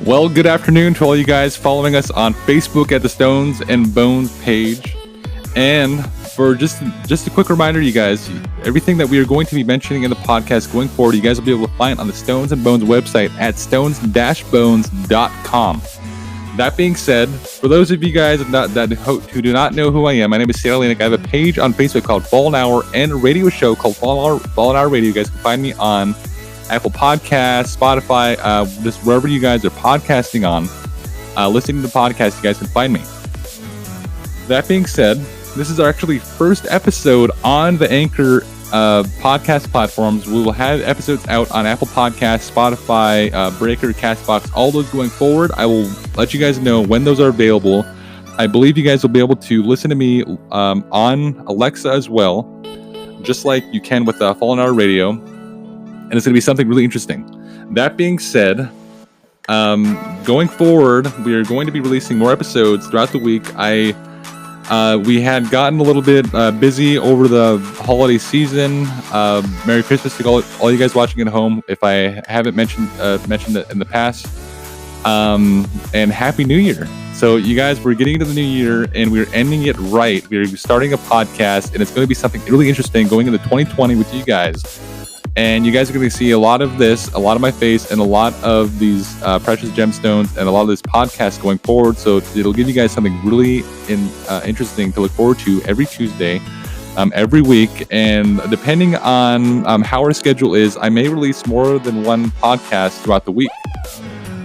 Well, good afternoon to all you guys following us on Facebook at the Stones and Bones page. And for just a quick reminder, you guys, everything that we are going to be mentioning in the podcast going forward, you guys will be able to find on the Stones and Bones website at stones-bones.com. That being said, for those of you guys who do not know who I am, my name is Sarah Lenick. I have a page on Facebook called Fallen Hour and a radio show called Fallen Hour Radio. You guys can find me on Apple Podcasts, Spotify, just wherever you guys are podcasting on, listening to the podcast, you guys can find me. That being said, this is our actually first episode on the Anchor podcast platforms. We will have episodes out on Apple Podcasts, Spotify, Breaker, Castbox, all those going forward. I will let you guys know when those are available. I believe you guys will be able to listen to me on Alexa as well, just like you can with Fallen Hour Radio. And it's going to be something really interesting. That being said, going forward, we are going to be releasing more episodes throughout the week. We had gotten a little bit busy over the holiday season. Merry Christmas to all you guys watching at home, if I haven't mentioned it in the past. And Happy New Year. So you guys, we're getting into the new year and we're ending it right. We're starting a podcast and it's going to be something really interesting going into 2020 with you guys. And you guys are going to see a lot of this, a lot of my face, and a lot of these precious gemstones, and a lot of this podcast going forward. So it'll give you guys something really interesting to look forward to every Tuesday, every week. And depending on how our schedule is, I may release more than one podcast throughout the week.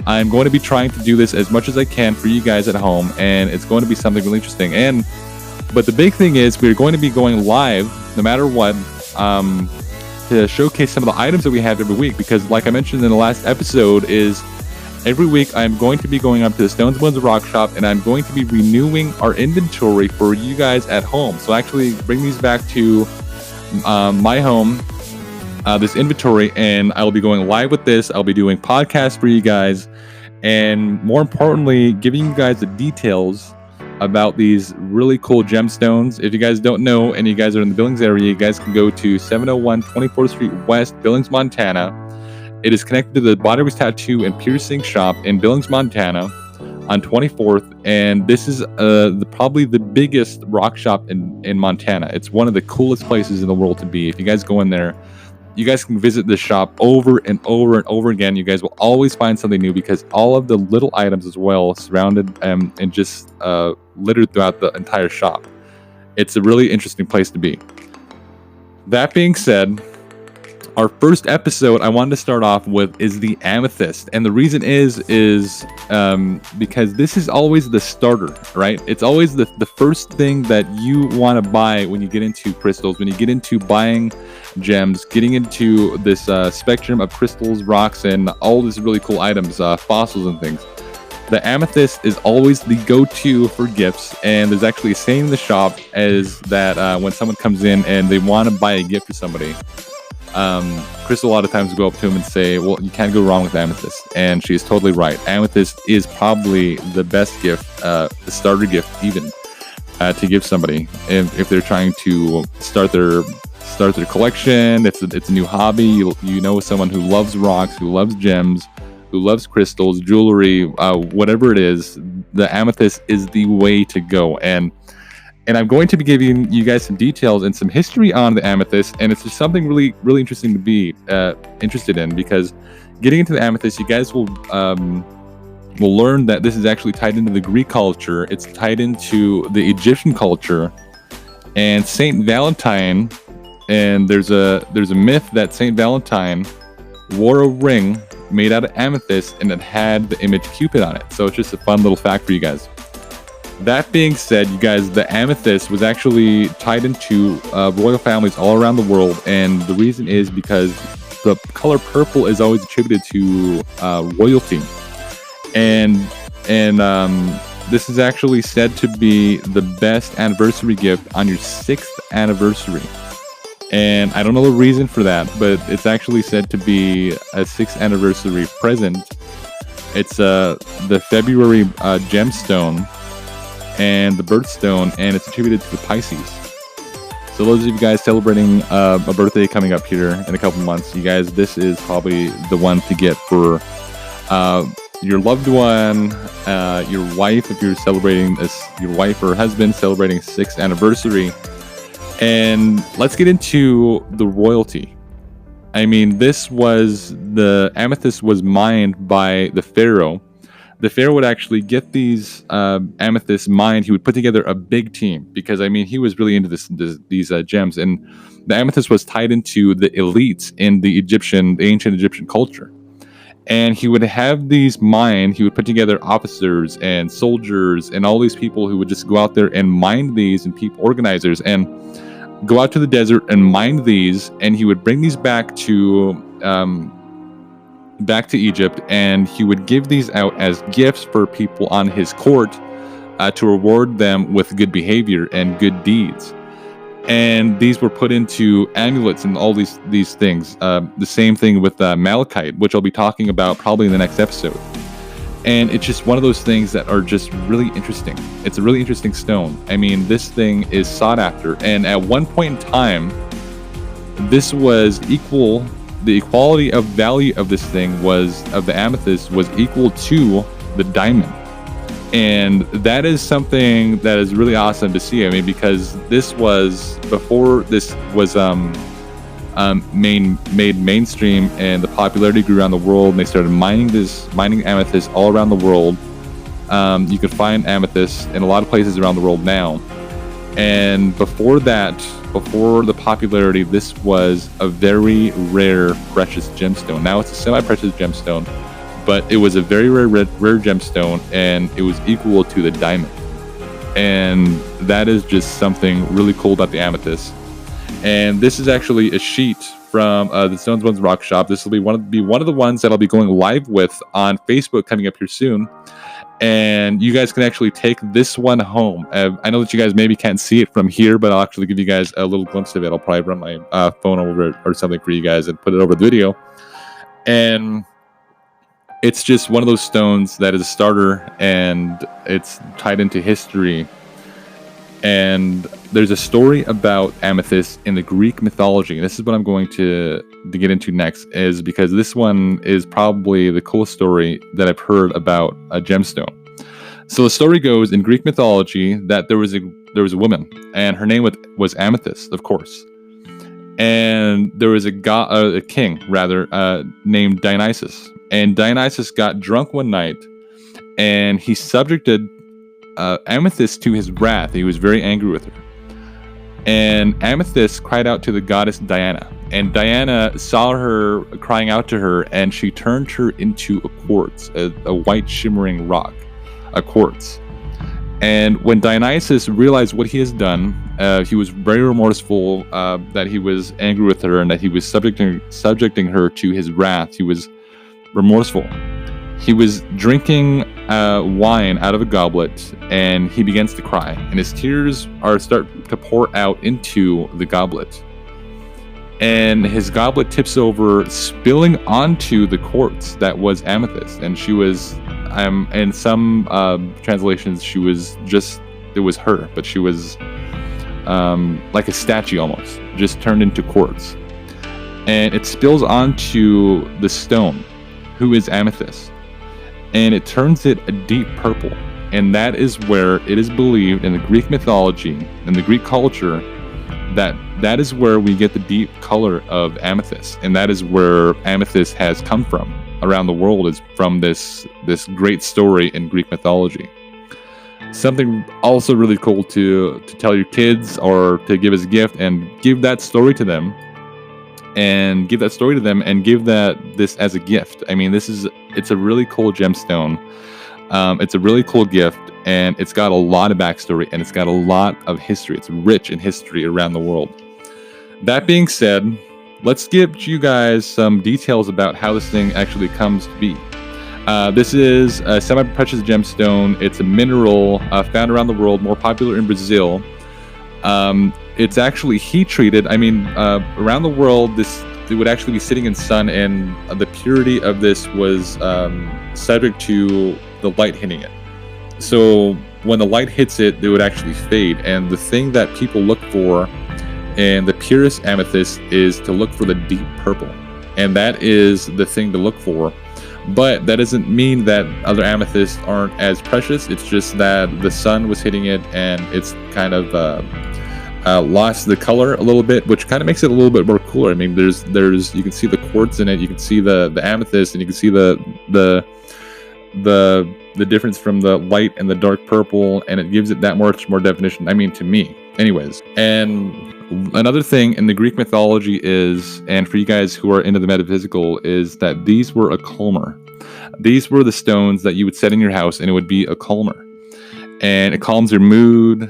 I'm going to be trying to do this as much as I can for you guys at home, and it's going to be something really interesting. But the big thing is we're going to be going live no matter what. To showcase some of the items that we have every week, because like I mentioned in the last episode, is every week I'm going to be going up to the Stones Bones Rock Shop and I'm going to be renewing our inventory for you guys at home. So actually bring these back to my home, this inventory, and I will be going live with this. I'll be doing podcasts for you guys, and more importantly, giving you guys the details about these really cool gemstones. If you guys don't know and you guys are in the Billings area, you guys can go to 701 24th Street West, Billings, Montana. It is connected to the Body Tattoo and Piercing Shop in Billings, Montana on 24th. And this is probably the biggest rock shop in Montana. It's one of the coolest places in the world to be. If you guys go in there, you guys can visit the shop over and over and over again. You guys will always find something new because all of the little items as well surrounded and just littered throughout the entire shop. It's a really interesting place to be. That being said, our first episode I wanted to start off with is the amethyst. And the reason is because this is always the starter, right? It's always the first thing that you want to buy when you get into crystals, when you get into buying gems, getting into this spectrum of crystals, rocks, and all these really cool items, fossils and things. The amethyst is always the go-to for gifts, and there's actually a saying in the shop as that when someone comes in and they want to buy a gift for somebody, Crystal a lot of times will go up to him and say, well, you can't go wrong with amethyst. And she is totally right. Amethyst is probably the best gift, the starter gift even, to give somebody if they're trying to start their collection. It's a new hobby. You know someone who loves rocks, who loves gems, who loves crystals, jewelry, whatever it is. The amethyst is the way to go. And I'm going to be giving you guys some details and some history on the amethyst, and it's just something really, really interesting to be interested in, because getting into the amethyst, you guys will learn that this is actually tied into the Greek culture. It's tied into the Egyptian culture, and Saint Valentine. And there's a myth that Saint Valentine wore a ring made out of amethyst, and it had the image Cupid on it. So it's just a fun little fact for you guys. That being said, you guys, the amethyst was actually tied into royal families all around the world, and the reason is because the color purple is always attributed to royalty, and this is actually said to be the best anniversary gift on your 6th anniversary. And I don't know the reason for that, but it's actually said to be a 6th anniversary present. It's the February gemstone and the birthstone, and it's attributed to the Pisces. So those of you guys celebrating a birthday coming up here in a couple months, you guys, this is probably the one to get for your loved one, your wife, if you're celebrating this, your wife or husband celebrating 6th anniversary. And let's get into the royalty. I mean, the amethyst was mined by the pharaoh. The pharaoh would actually get these amethysts mined. He would put together a big team because, I mean, he was really into these gems. And the amethyst was tied into the elites in the ancient Egyptian culture. And he would have these mined. He would put together officers and soldiers and all these people who would just go out there and mine these, and people organizers, and go out to the desert and mine these. And he would bring these back to Egypt, and he would give these out as gifts for people on his court to reward them with good behavior and good deeds. And these were put into amulets and all these things. The same thing with malachite, which I'll be talking about probably in the next episode. And it's just one of those things that are just really interesting. It's a really interesting stone. I mean, this thing is sought after. And at one point in time, this was equal. The equality of value of this thing of the amethyst was equal to the diamond. And that is something that is really awesome to see. I mean, because this was before this was made mainstream, and the popularity grew around the world, and they started mining amethyst all around the world. You can find amethyst in a lot of places around the world now. And before the popularity, this was a very rare precious gemstone. Now it's a semi-precious gemstone, but it was a very rare gemstone, and it was equal to the diamond. And that is just something really cool about the amethyst. And this is actually a sheet from the Stones Ones Rock Shop. This will be one of the ones that I'll be going live with on Facebook coming up here soon. And you guys can actually take this one home. I know that you guys maybe can't see it from here, but I'll actually give you guys a little glimpse of it. I'll probably run my phone over it or something for you guys and put it over the video. And it's just one of those stones that is a starter, and it's tied into history. And there's a story about amethyst in the Greek mythology. This is what I'm going to get into next, is because this one is probably the coolest story that I've heard about a gemstone. So the story goes in Greek mythology that there was a woman, and her name was Amethyst, of course. And there was a king named Dionysus. And Dionysus got drunk one night, and he subjected Amethyst to his wrath. He was very angry with her. And Amethyst cried out to the goddess Diana. And Diana saw her crying out to her, and she turned her into a quartz, a white shimmering rock, a quartz. And when Dionysus realized what he has done, he was very remorseful that he was angry with her and that he was subjecting her to his wrath. He was remorseful. He was drinking wine out of a goblet, and he begins to cry, and his tears start to pour out into the goblet. And his goblet tips over, spilling onto the quartz that was Amethyst. And she was, in some translations, it was her, but she was like a statue almost, just turned into quartz. And it spills onto the stone, who is Amethyst. And it turns it a deep purple. And that is where it is believed in the Greek mythology and the Greek culture that is where we get the deep color of amethyst. And that is where amethyst has come from around the world, is from this great story in Greek mythology. Something also really cool to tell your kids or to give as a gift, and give that story to them. And give this as a gift. I mean, it's a really cool gemstone. It's a really cool gift, and it's got a lot of backstory, and it's got a lot of history. It's rich in history around the world. That being said, let's give you guys some details about how this thing actually comes to be. This is a semi-precious gemstone. It's a mineral found around the world, more popular in Brazil. It's actually heat treated. I mean, around the world, it would actually be sitting in sun, and the purity of this was subject to the light hitting it. So when the light hits it, it would actually fade. And the thing that people look for in the purest amethyst is to look for the deep purple. And that is the thing to look for. But that doesn't mean that other amethysts aren't as precious. It's just that the sun was hitting it, and it's kind of lost the color a little bit, which kind of makes it a little bit more cooler. I mean, there's you can see the quartz in it, you can see the amethyst, and you can see the difference from the light and the dark purple, and it gives it that much more definition. I mean, to me, anyways. And another thing in the Greek mythology is, and for you guys who are into the metaphysical, is that these were a calmer. These were the stones that you would set in your house, and it would be a calmer, and it calms your mood,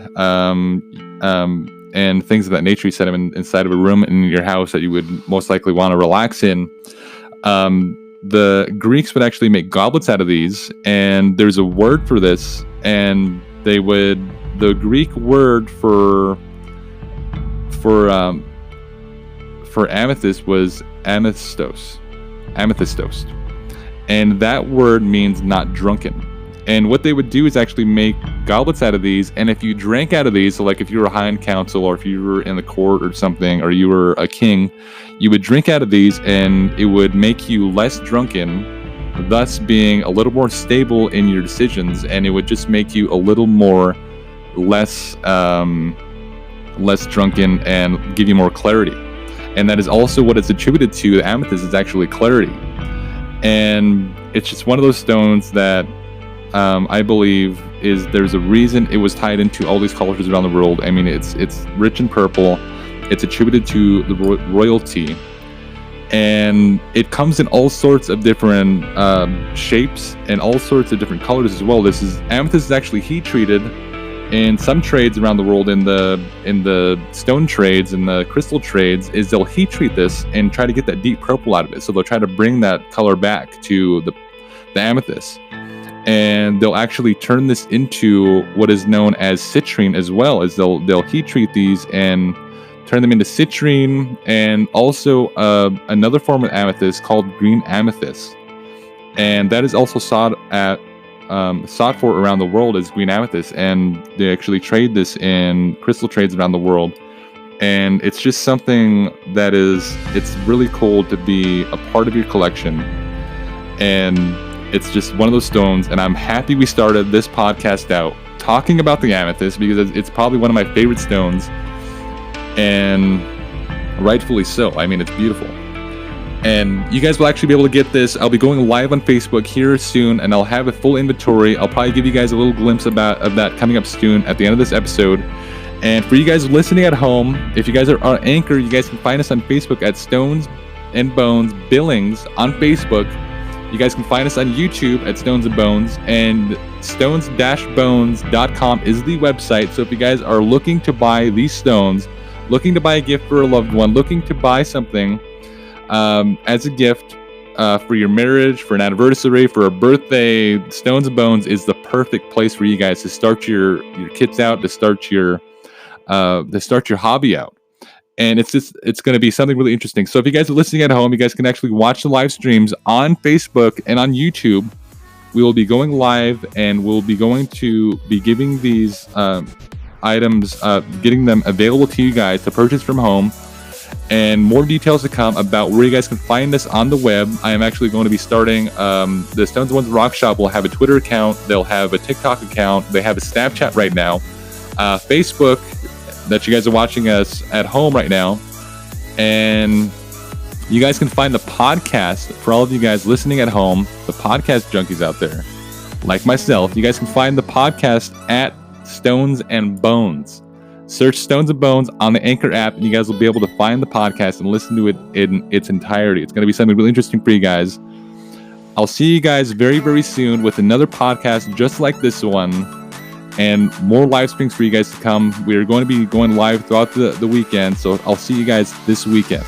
and things of that nature. You set them inside of a room in your house that you would most likely want to relax in. The Greeks would actually make goblets out of these, and there's a word for this, and the Greek word for amethyst was amethystos, and that word means not drunken. And what they would do is actually make goblets out of these, and if you drank out of these, so like if you were high in council, or if you were in the court or something, or you were a king, you would drink out of these, and it would make you less drunken, thus being a little more stable in your decisions, and it would just make you a little more less drunken and give you more clarity. And that is also what it's attributed to. The amethyst is actually clarity, and it's just one of those stones that I believe there's a reason it was tied into all these cultures around the world. I mean, it's rich in purple. It's attributed to the royalty, and it comes in all sorts of different shapes and all sorts of different colors as well. Amethyst is actually heat treated in some trades around the world. In the stone trades and the crystal trades, is they'll heat treat this and try to get that deep purple out of it. So they'll try to bring that color back to the amethyst. And they'll actually turn this into what is known as citrine as well. As they'll heat treat these and turn them into citrine, and also another form of amethyst called green amethyst, and that is also sought for around the world as green amethyst. And they actually trade this in crystal trades around the world. And it's just something that it's really cool to be a part of your collection. And it's just one of those stones, and I'm happy we started this podcast out talking about the amethyst, because it's probably one of my favorite stones, and rightfully so. I mean, it's beautiful. And you guys will actually be able to get this. I'll be going live on Facebook here soon, and I'll have a full inventory. I'll probably give you guys a little glimpse of that coming up soon at the end of this episode. And for you guys listening at home, if you guys are on Anchor, you guys can find us on Facebook at Stones and Bones Billings on Facebook. You guys can find us on YouTube at Stones and Bones, and stones-bones.com is the website. So if you guys are looking to buy these stones, looking to buy a gift for a loved one, looking to buy something as a gift for your marriage, for an anniversary, for a birthday, Stones and Bones is the perfect place for you guys to start your kids out, to start your hobby out. And it's going to be something really interesting. So if you guys are listening at home, you guys can actually watch the live streams on Facebook and on YouTube. We will be going live, and we'll be going to be giving these items, getting them available to you guys to purchase from home. And more details to come about where you guys can find us on the web. I am actually going to be starting, the Stones and Bones Rock Shop will have a Twitter account. They'll have a TikTok account. They have a Snapchat right now. Facebook, that you guys are watching us at home right now. And you guys can find the podcast, for all of you guys listening at home, the podcast junkies out there, like myself, you guys can find the podcast at Stones and Bones. Search Stones and Bones on the Anchor app, and you guys will be able to find the podcast and listen to it in its entirety. It's going to be something really interesting for you guys. I'll see you guys very, very soon with another podcast just like this one, and more live streams for you guys to come. We are going to be going live throughout the weekend, so I'll see you guys this weekend.